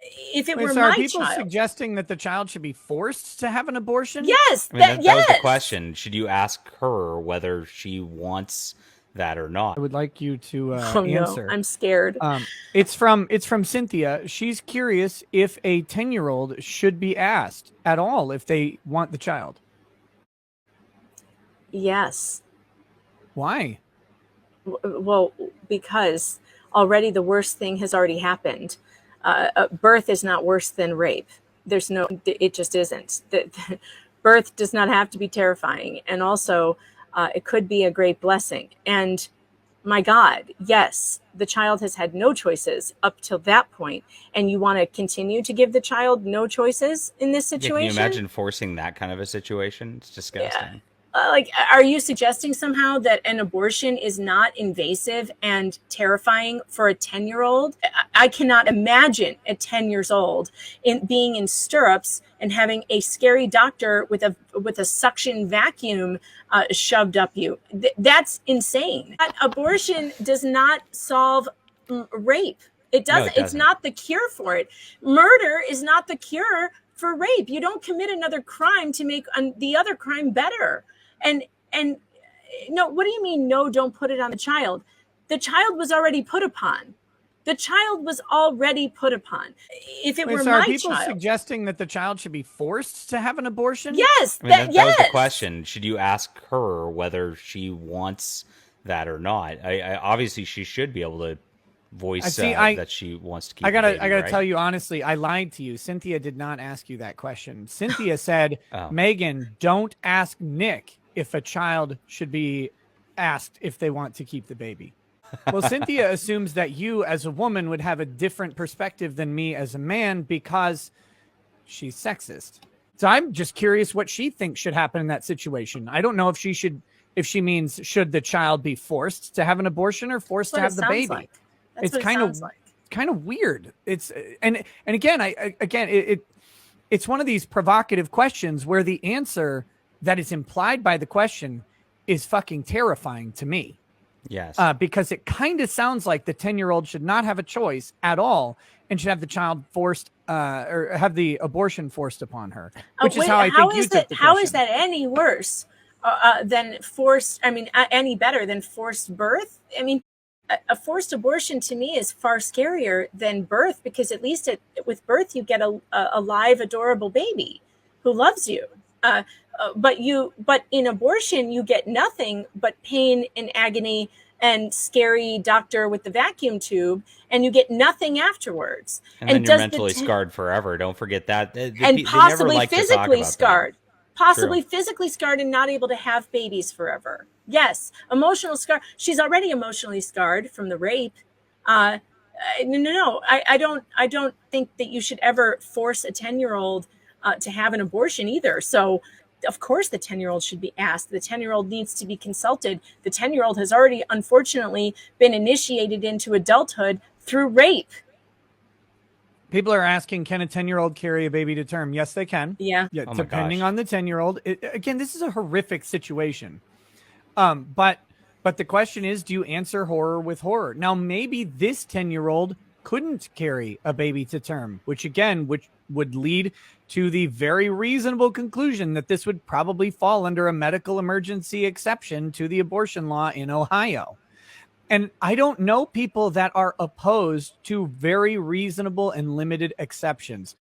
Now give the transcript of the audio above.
If it Wait, were so are my people child, suggesting that the child should be forced to have an abortion? yes, I mean, that was the yes. question. Should you ask her whether she wants that or not? I would like you to Oh no, answer. I'm scared. It's from Cynthia. She's curious if a 10-year-old should be asked at all if they want the child. Yes. Why? Well, because already the worst thing has already happened. Birth is not worse than rape. There's no, it just isn't. Birth does not have to be terrifying. And also, it could be a great blessing. And my God, yes, the child has had no choices up till that point, and you want to continue to give the child no choices in this Yeah, can you situation? imagine forcing that kind of a situation? It's disgusting. Like, are you suggesting somehow that an abortion is not invasive and terrifying for a 10-year-old? I cannot imagine at 10 years old in being in stirrups and having a scary doctor with a suction vacuum shoved up you. That's insane. Abortion does not solve rape. It doesn't. No, it It's doesn't. not the cure for it. Murder is not the cure for rape. You don't commit another crime to make the other crime better. And no, what do you mean? No, don't put it on the child. The child was already put upon. The child was already put upon. If it Wait, were so are my people child, suggesting that the child should be forced to have an abortion? yes, I mean, that was yes. the question. Should you ask her whether she wants that or not? I obviously she should be able to voice that she wants to keep. I gotta the baby, right? tell you honestly, I lied to you. Cynthia did not ask you that question. Cynthia said, Oh. Megan, don't ask Nick if a child should be asked if they want to keep the baby. Well, Cynthia assumes that you as a woman would have a different perspective than me as a man because she's sexist. So I'm just curious what she thinks should happen in that situation. I don't know if she means should the child be forced to have an abortion or forced to have the baby. Like. It's kind of weird. It's and again, it's one of these provocative questions where the answer that is implied by the question is fucking terrifying to me. Yes. Because it kind of sounds like the 10-year-old should not have a choice at all and should have the child forced or have the abortion forced upon her, which is how I think you took the How question. is that any worse than forced? I mean, any better than forced birth? I mean, a forced abortion to me is far scarier than birth because at least with birth you get a live, adorable baby who loves you. But in abortion you get nothing but pain and agony and scary doctor with the vacuum tube, and you get nothing afterwards. And then you're mentally scarred forever. Don't forget that. And possibly like physically scarred. Possibly True. physically scarred and not able to have babies forever. Yes, emotional scar. She's already emotionally scarred from the rape. No. I don't think that you should ever force a 10-year-old to have an abortion either. So, of course, the 10-year-old should be asked. The 10-year-old needs to be consulted. The 10-year-old has already, unfortunately, been initiated into adulthood through rape. People are asking, can a 10-year-old carry a baby to term? Yes, they can. Yeah. Oh my depending gosh. on the 10-year-old. Again, this is a horrific situation. But the question is, do you answer horror with horror? Now, maybe this 10-year-old couldn't carry a baby to term, which would lead to the very reasonable conclusion that this would probably fall under a medical emergency exception to the abortion law in Ohio. And I don't know people that are opposed to very reasonable and limited exceptions.